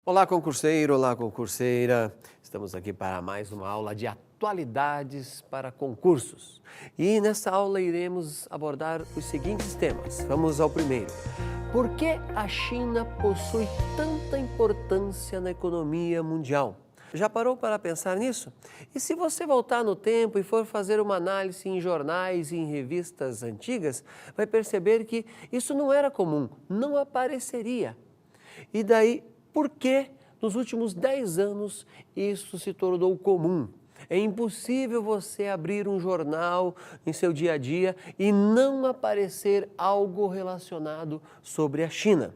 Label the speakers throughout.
Speaker 1: Olá, concurseiro, olá, concurseira. Estamos aqui para mais uma aula de atualidades para concursos. E nessa aula iremos abordar os seguintes temas. Vamos ao primeiro. Por que a China possui tanta importância na economia mundial? Já parou para pensar nisso? E se você voltar no tempo e for fazer uma análise em jornais e em revistas antigas, vai perceber que isso não era comum, não apareceria. E daí, por que nos últimos 10 anos isso se tornou comum? É impossível você abrir um jornal em seu dia a dia e não aparecer algo relacionado sobre a China.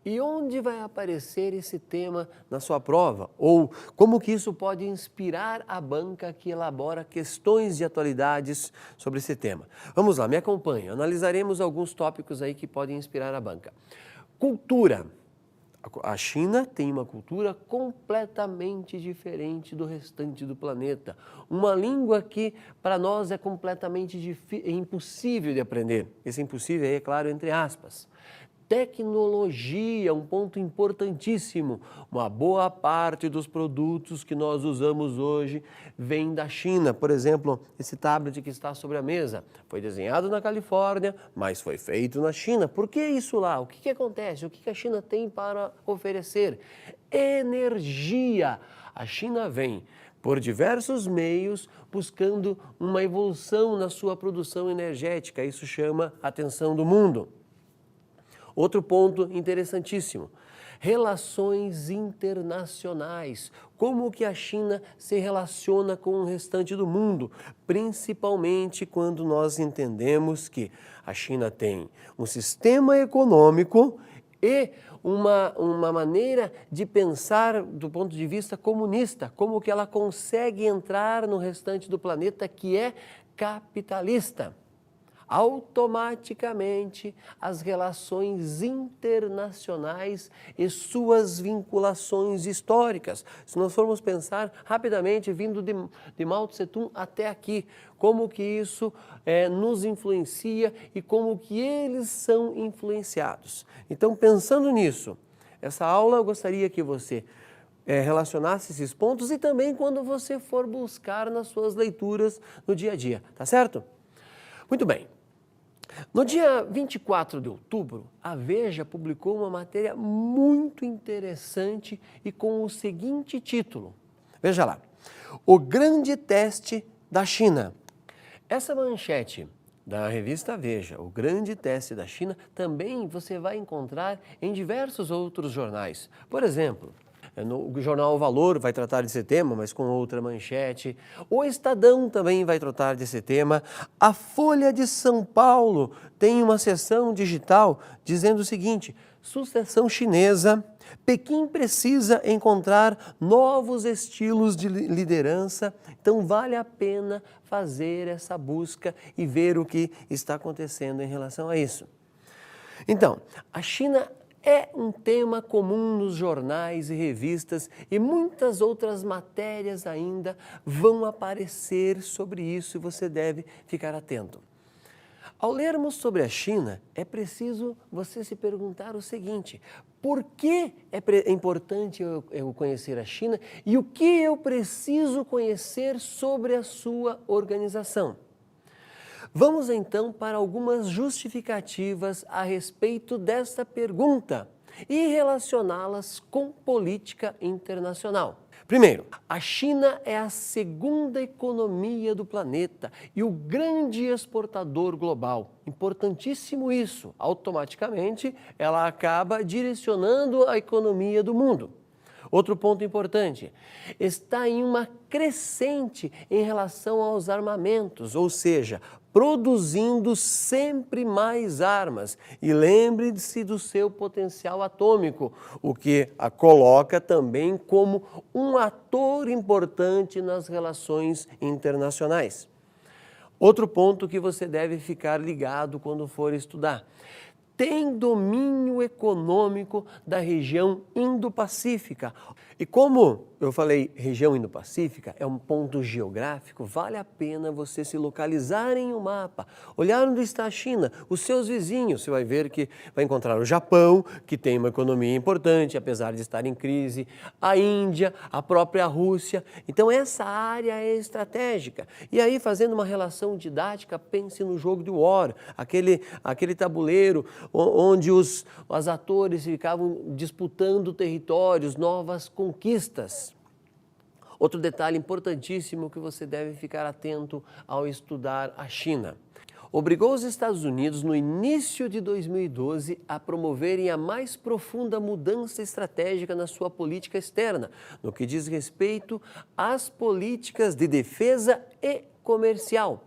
Speaker 1: E onde vai aparecer esse tema na sua prova? Ou como que isso pode inspirar a banca que elabora questões de atualidades sobre esse tema? Vamos lá, me acompanhe. Analisaremos alguns tópicos aí que podem inspirar a banca. Cultura. A China tem uma cultura completamente diferente do restante do planeta. Uma língua que para nós é completamente impossível de aprender. Esse impossível aí é claro entre aspas. Tecnologia, um ponto importantíssimo. Uma boa parte dos produtos que nós usamos hoje vem da China. Por exemplo, esse tablet que está sobre a mesa foi desenhado na Califórnia, mas foi feito na China. Por que isso lá? O que acontece? O que a China tem para oferecer? Energia. A China vem por diversos meios buscando uma evolução na sua produção energética. Isso chama a atenção do mundo. Outro ponto interessantíssimo, relações internacionais. Como que a China se relaciona com o restante do mundo? Principalmente quando nós entendemos que a China tem um sistema econômico e uma maneira de pensar do ponto de vista comunista, como que ela consegue entrar no restante do planeta que é capitalista. Automaticamente as relações internacionais e suas vinculações históricas. Se nós formos pensar rapidamente, vindo de Mao Tse Tung até aqui, como que isso nos influencia e como que eles são influenciados. Então, pensando nisso, essa aula eu gostaria que você relacionasse esses pontos e também quando você for buscar nas suas leituras no dia a dia, tá certo? Muito bem. No dia 24 de outubro, a Veja publicou uma matéria muito interessante e com o seguinte título. Veja lá, o grande teste da China. Essa manchete da revista Veja, o grande teste da China, também você vai encontrar em diversos outros jornais. Por exemplo, no jornal O Valor vai tratar desse tema, mas com outra manchete. O Estadão também vai tratar desse tema. A Folha de São Paulo tem uma seção digital dizendo o seguinte: sucessão chinesa, Pequim precisa encontrar novos estilos de liderança, então vale a pena fazer essa busca e ver o que está acontecendo em relação a isso. Então, a China é um tema comum nos jornais e revistas e muitas outras matérias ainda vão aparecer sobre isso e você deve ficar atento. Ao lermos sobre a China, é preciso você se perguntar o seguinte: por que é importante eu conhecer a China e o que eu preciso conhecer sobre a sua organização? Vamos então para algumas justificativas a respeito dessa pergunta e relacioná-las com política internacional. Primeiro, a China é a segunda economia do planeta e o grande exportador global. Importantíssimo isso. Automaticamente, ela acaba direcionando a economia do mundo. Outro ponto importante, está em uma crescente em relação aos armamentos, ou seja, produzindo sempre mais armas. E lembre-se do seu potencial atômico, o que a coloca também como um ator importante nas relações internacionais. Outro ponto que você deve ficar ligado quando for estudar. Tem domínio econômico da região Indo-Pacífica. E como eu falei, região Indo-Pacífica é um ponto geográfico, vale a pena você se localizar em um mapa, olhar onde está a China, os seus vizinhos. Você vai ver que vai encontrar o Japão, que tem uma economia importante, apesar de estar em crise, a Índia, a própria Rússia. Então essa área é estratégica. E aí, fazendo uma relação didática, pense no jogo de War, aquele tabuleiro onde os atores ficavam disputando territórios, novas conquistas. Outro detalhe importantíssimo que você deve ficar atento ao estudar a China. Obrigou os Estados Unidos, no início de 2012, a promoverem a mais profunda mudança estratégica na sua política externa, no que diz respeito às políticas de defesa e comercial.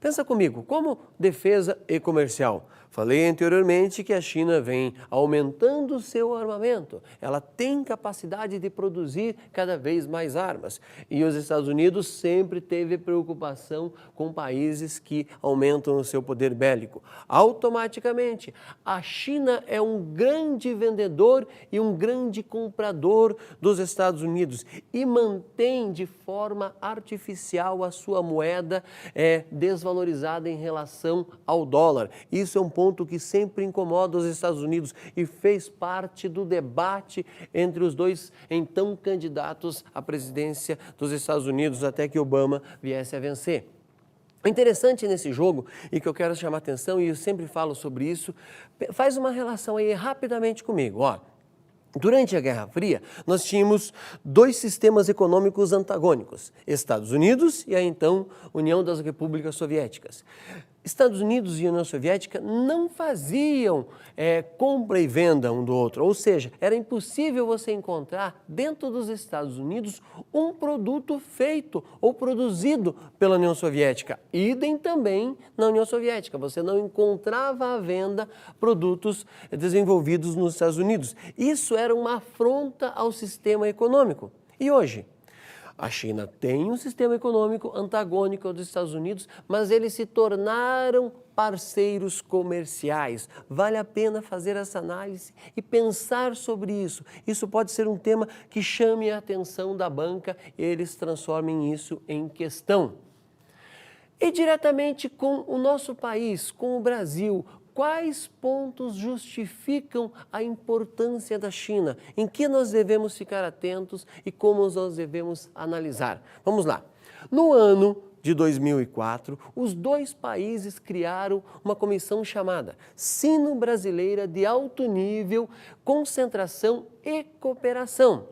Speaker 1: Pensa comigo, como defesa e comercial? Falei anteriormente que a China vem aumentando o seu armamento. Ela tem capacidade de produzir cada vez mais armas. E os Estados Unidos sempre teve preocupação com países que aumentam o seu poder bélico. Automaticamente, a China é um grande vendedor e um grande comprador dos Estados Unidos e mantém de forma artificial a sua moeda desvalorizada em relação ao dólar. Isso é um ponto que sempre incomoda os Estados Unidos e fez parte do debate entre os dois então candidatos à presidência dos Estados Unidos até que Obama viesse a vencer. O interessante nesse jogo, e que eu quero chamar a atenção, e eu sempre falo sobre isso, faz uma relação aí rapidamente comigo, ó. Durante a Guerra Fria, nós tínhamos dois sistemas econômicos antagônicos, Estados Unidos e a então União das Repúblicas Soviéticas. Estados Unidos e União Soviética não faziam compra e venda um do outro, ou seja, era impossível você encontrar dentro dos Estados Unidos um produto feito ou produzido pela União Soviética. Idem também na União Soviética, você não encontrava à venda produtos desenvolvidos nos Estados Unidos. Isso era uma afronta ao sistema econômico. E hoje? A China tem um sistema econômico antagônico ao dos Estados Unidos, mas eles se tornaram parceiros comerciais. Vale a pena fazer essa análise e pensar sobre isso. Isso pode ser um tema que chame a atenção da banca e eles transformem isso em questão. E diretamente com o nosso país, com o Brasil, quais pontos justificam a importância da China? Em que nós devemos ficar atentos e como nós devemos analisar? Vamos lá. No ano de 2004, os dois países criaram uma comissão chamada Sino-Brasileira de Alto Nível, Concentração e Cooperação.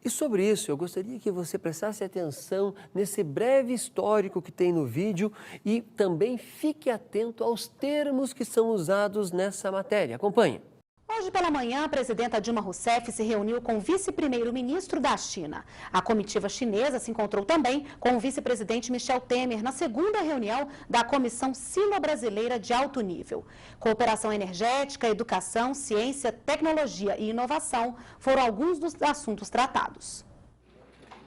Speaker 1: E sobre isso, eu gostaria que você prestasse atenção nesse breve histórico que tem no vídeo e também fique atento aos termos que são usados nessa matéria. Acompanhe.
Speaker 2: Hoje pela manhã, a presidenta Dilma Rousseff se reuniu com o vice-primeiro-ministro da China. A comitiva chinesa se encontrou também com o vice-presidente Michel Temer na segunda reunião da Comissão Sino-Brasileira de Alto Nível. Cooperação energética, educação, ciência, tecnologia e inovação foram alguns dos assuntos tratados.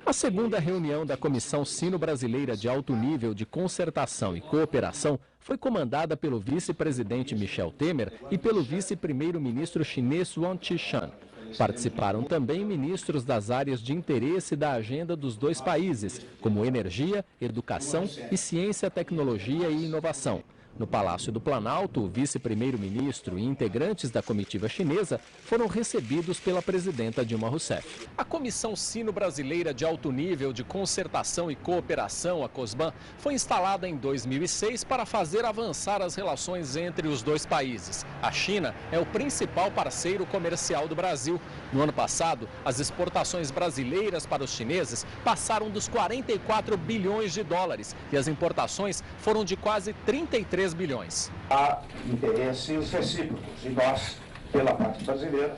Speaker 3: A segunda reunião da Comissão Sino-Brasileira de Alto Nível de Concertação e Cooperação foi comandada pelo vice-presidente Michel Temer e pelo vice-primeiro-ministro chinês Wang Qishan. Participaram também ministros das áreas de interesse da agenda dos dois países, como energia, educação e ciência, tecnologia e inovação. No Palácio do Planalto, o vice-primeiro-ministro e integrantes da comitiva chinesa foram recebidos pela presidenta Dilma Rousseff. A Comissão Sino-Brasileira de Alto Nível de Concertação e Cooperação, a COSBAN, foi instalada em 2006 para fazer avançar as relações entre os dois países. A China é o principal parceiro comercial do Brasil. No ano passado, as exportações brasileiras para os chineses passaram dos 44 bilhões de dólares e as importações foram de quase 33 bilhões.
Speaker 4: Há interesses recíprocos e nós, pela parte brasileira,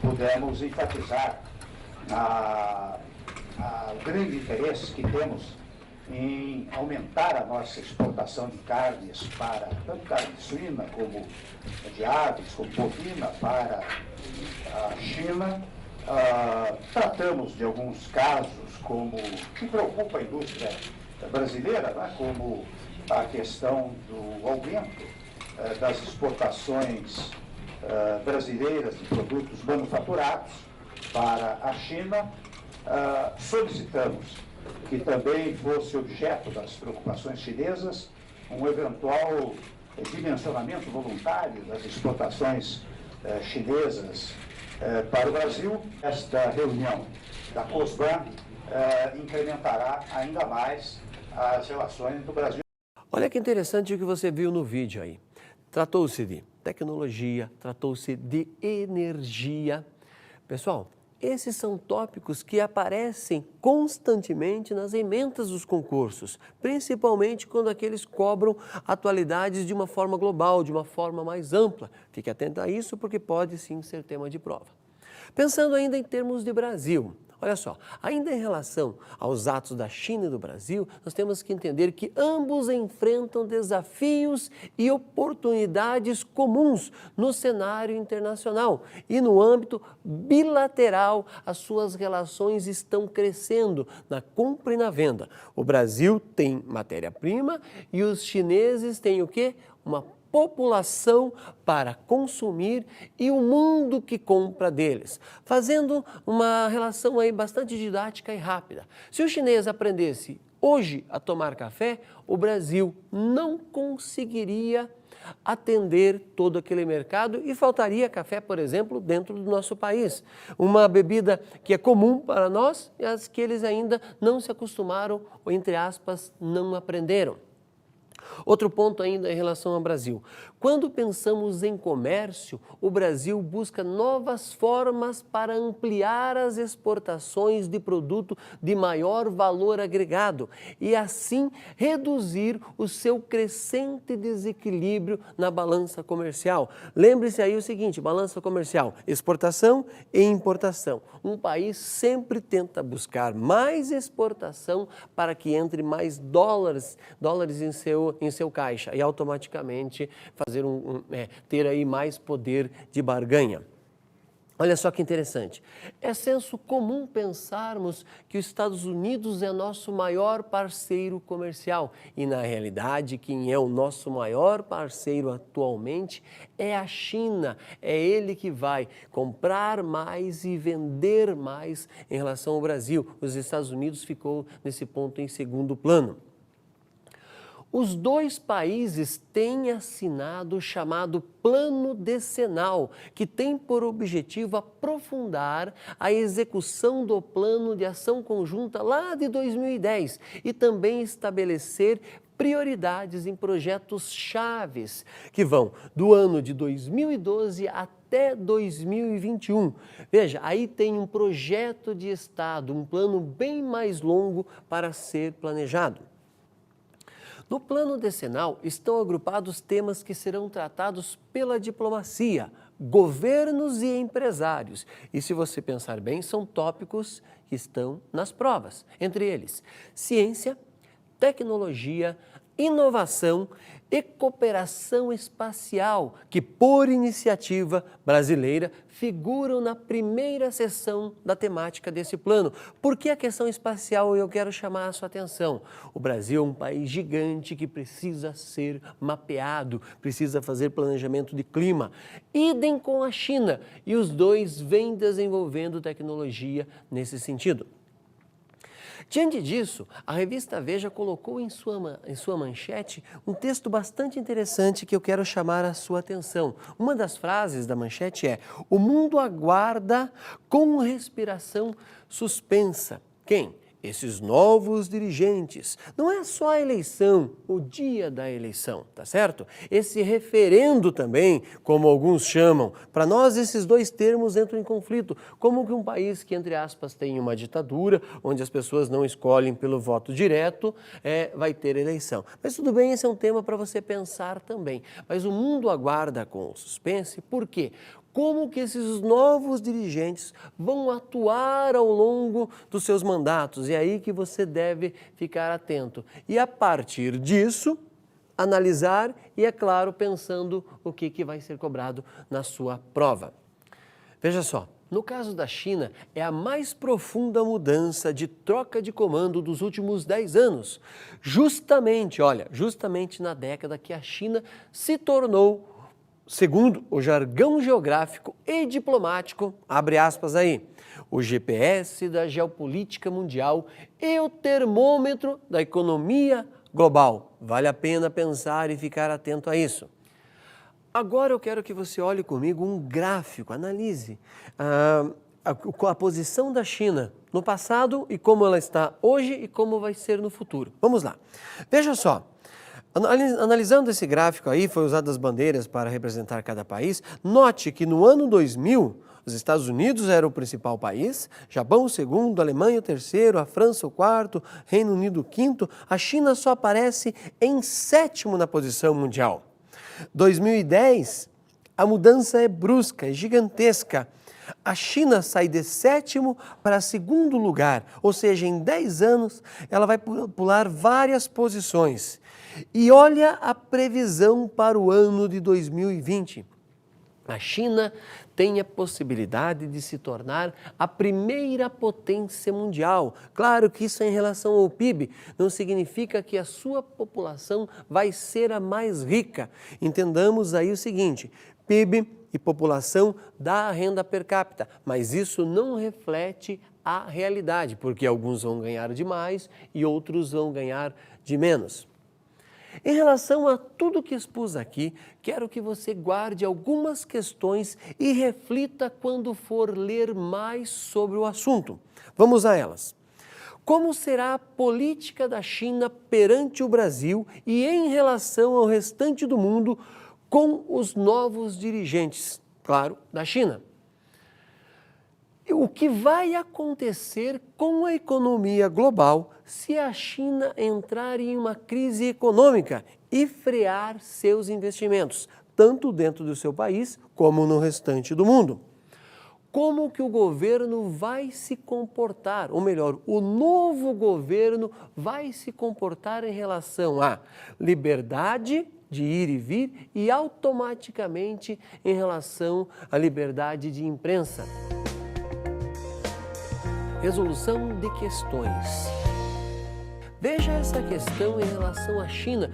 Speaker 4: pudemos enfatizar o grande interesse que temos em aumentar a nossa exportação de carnes para, tanto carne suína como de aves, como bovina, para a China. Tratamos de alguns casos que preocupa a indústria brasileira, né, como a questão do aumento das exportações brasileiras de produtos manufaturados para a China. Solicitamos que também fosse objeto das preocupações chinesas um eventual dimensionamento voluntário das exportações chinesas para o Brasil. Esta reunião da COSBAN incrementará ainda mais as relações do Brasil.
Speaker 1: Olha que interessante o que você viu no vídeo aí. Tratou-se de tecnologia, tratou-se de energia. Pessoal, esses são tópicos que aparecem constantemente nas emendas dos concursos, principalmente quando aqueles cobram atualidades de uma forma global, de uma forma mais ampla. Fique atento a isso porque pode sim ser tema de prova. Pensando ainda em termos de Brasil, olha só, ainda em relação aos atos da China e do Brasil, nós temos que entender que ambos enfrentam desafios e oportunidades comuns no cenário internacional e no âmbito bilateral, as suas relações estão crescendo na compra e na venda. O Brasil tem matéria-prima e os chineses têm o quê? Uma população para consumir e o mundo que compra deles, fazendo uma relação aí bastante didática e rápida. Se o chinês aprendesse hoje a tomar café, o Brasil não conseguiria atender todo aquele mercado e faltaria café, por exemplo, dentro do nosso país. Uma bebida que é comum para nós e as que eles ainda não se acostumaram ou, entre aspas, não aprenderam. Outro ponto ainda em relação ao Brasil. Quando pensamos em comércio, o Brasil busca novas formas para ampliar as exportações de produto de maior valor agregado e assim reduzir o seu crescente desequilíbrio na balança comercial. Lembre-se aí o seguinte, balança comercial, exportação e importação. Um país sempre tenta buscar mais exportação para que entre mais dólares em seu caixa e automaticamente fazer ter aí mais poder de barganha. Olha só que interessante, é senso comum pensarmos que os Estados Unidos é nosso maior parceiro comercial e, na realidade, quem é o nosso maior parceiro atualmente é a China. É ele que vai comprar mais e vender mais em relação ao Brasil. Os Estados Unidos ficou nesse ponto em segundo plano. Os dois países têm assinado o chamado Plano Decenal, que tem por objetivo aprofundar a execução do Plano de Ação Conjunta lá de 2010 e também estabelecer prioridades em projetos chaves que vão do ano de 2012 até 2021. Veja, aí tem um projeto de Estado, um plano bem mais longo para ser planejado. No plano decenal estão agrupados temas que serão tratados pela diplomacia, governos e empresários. E se você pensar bem, são tópicos que estão nas provas. Entre eles, ciência, tecnologia, inovação e cooperação espacial, que por iniciativa brasileira figuram na primeira seção da temática desse plano. Por que a questão espacial eu quero chamar a sua atenção? O Brasil é um país gigante que precisa ser mapeado, precisa fazer planejamento de clima. Idem com a China, e os dois vêm desenvolvendo tecnologia nesse sentido. Diante disso, a revista Veja colocou em sua manchete um texto bastante interessante que eu quero chamar a sua atenção. Uma das frases da manchete é: o mundo aguarda com respiração suspensa. Quem? Esses novos dirigentes. Não é só a eleição, o dia da eleição, tá certo? Esse referendo também, como alguns chamam, para nós esses dois termos entram em conflito. Como que um país que, entre aspas, tem uma ditadura, onde as pessoas não escolhem pelo voto direto, vai ter eleição. Mas tudo bem, esse é um tema para você pensar também. Mas o mundo aguarda com suspense, por quê? Como que esses novos dirigentes vão atuar ao longo dos seus mandatos? É aí que você deve ficar atento. E a partir disso, analisar e, é claro, pensando o que vai ser cobrado na sua prova. Veja só, no caso da China, é a mais profunda mudança de troca de comando dos últimos 10 anos. Justamente na década que a China se tornou segundo o jargão geográfico e diplomático, abre aspas aí, o GPS da geopolítica mundial e o termômetro da economia global. Vale a pena pensar e ficar atento a isso. Agora eu quero que você olhe comigo um gráfico, analise a posição da China no passado e como ela está hoje e como vai ser no futuro. Vamos lá. Veja só. Analisando esse gráfico aí, foi usadas as bandeiras para representar cada país. Note que no ano 2000, os Estados Unidos era o principal país, Japão o segundo, Alemanha o terceiro, a França o quarto, Reino Unido o quinto. A China só aparece em sétimo na posição mundial. 2010, a mudança é brusca, é gigantesca. A China sai de sétimo para segundo lugar, ou seja, em 10 anos ela vai pular várias posições. E olha a previsão para o ano de 2020. A China tem a possibilidade de se tornar a primeira potência mundial. Claro que isso é em relação ao PIB, não significa que a sua população vai ser a mais rica. Entendamos aí o seguinte, PIB e população dá a renda per capita, mas isso não reflete a realidade, porque alguns vão ganhar de mais e outros vão ganhar de menos. Em relação a tudo que expus aqui, quero que você guarde algumas questões e reflita quando for ler mais sobre o assunto. Vamos a elas. Como será a política da China perante o Brasil e em relação ao restante do mundo com os novos dirigentes, claro, da China? O que vai acontecer com a economia global se a China entrar em uma crise econômica e frear seus investimentos, tanto dentro do seu país como no restante do mundo? Como que o governo vai se comportar, ou melhor, o novo governo vai se comportar em relação à liberdade de ir e vir e automaticamente em relação à liberdade de imprensa? Resolução de questões. Veja essa questão em relação à China.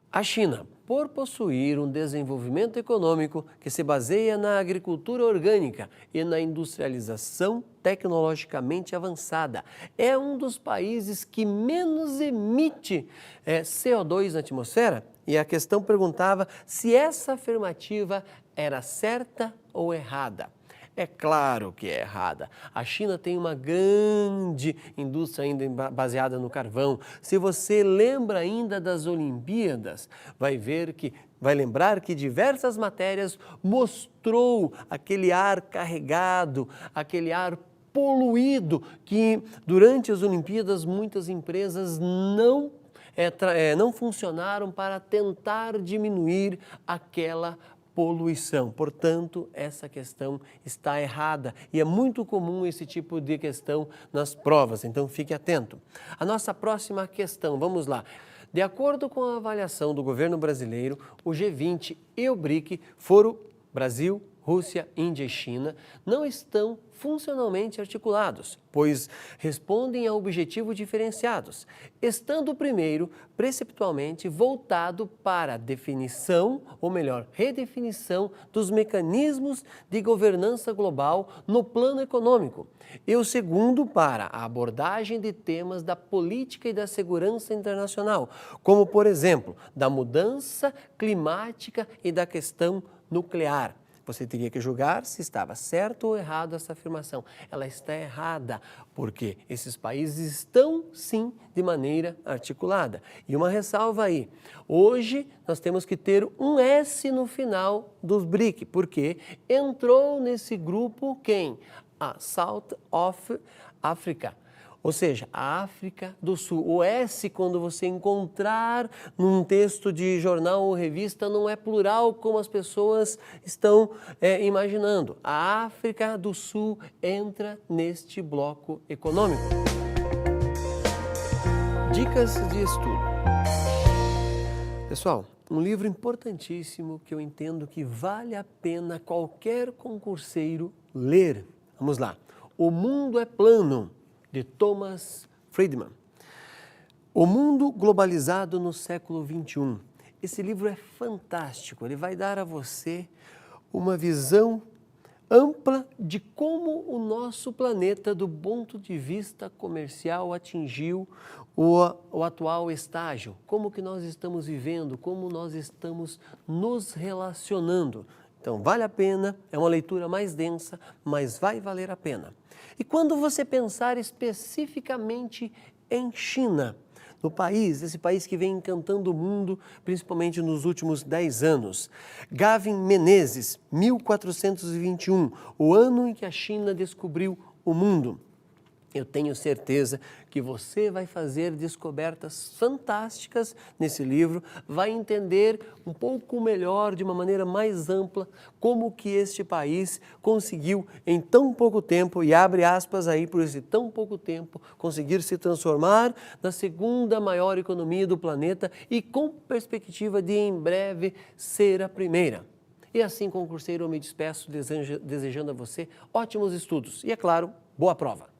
Speaker 1: A China, por possuir um desenvolvimento econômico que se baseia na agricultura orgânica e na industrialização tecnologicamente avançada, é um dos países que menos emite CO2 na atmosfera. E a questão perguntava se essa afirmativa era certa ou errada. É claro que é errada. A China tem uma grande indústria ainda baseada no carvão. Se você lembra ainda das Olimpíadas, vai lembrar que diversas matérias mostrou aquele ar carregado, aquele ar poluído que durante as Olimpíadas muitas empresas não funcionaram para tentar diminuir aquela poluição. Portanto, essa questão está errada e é muito comum esse tipo de questão nas provas, então fique atento. A nossa próxima questão, vamos lá. De acordo com a avaliação do governo brasileiro, o G20 e o BRIC Brasil, Rússia, Índia e China, não estão funcionalmente articulados, pois respondem a objetivos diferenciados, estando o primeiro preceptualmente voltado para a definição, ou melhor, redefinição dos mecanismos de governança global no plano econômico, e o segundo para a abordagem de temas da política e da segurança internacional, como, por exemplo, da mudança climática e da questão nuclear. Você teria que julgar se estava certo ou errado essa afirmação. Ela está errada, porque esses países estão, sim, de maneira articulada. E uma ressalva aí, hoje nós temos que ter um S no final dos BRIC, porque entrou nesse grupo quem? A South of Africa. Ou seja, a África do Sul. O S, quando você encontrar num texto de jornal ou revista, não é plural como as pessoas estão imaginando. A África do Sul entra neste bloco econômico. Dicas de estudo. Pessoal, um livro importantíssimo que eu entendo que vale a pena qualquer concurseiro ler. Vamos lá. O Mundo é Plano, de Thomas Friedman. O mundo globalizado no século XXI. esse livro é fantástico, ele vai dar a você uma visão ampla de como o nosso planeta, do ponto de vista comercial, atingiu o atual estágio, como que nós estamos vivendo, como nós estamos nos relacionando. Então, vale a pena, é uma leitura mais densa, mas vai valer a pena. E quando você pensar especificamente em China, no país, esse país que vem encantando o mundo, principalmente nos últimos 10 anos. Gavin Menezes, 1421, o ano em que a China descobriu o mundo. Eu tenho certeza que você vai fazer descobertas fantásticas nesse livro, vai entender um pouco melhor, de uma maneira mais ampla, como que este país conseguiu em tão pouco tempo, e abre aspas aí por esse tão pouco tempo, conseguir se transformar na segunda maior economia do planeta e com perspectiva de em breve ser a primeira. E assim, concurseiro, eu me despeço desejando a você ótimos estudos e, é claro, boa prova.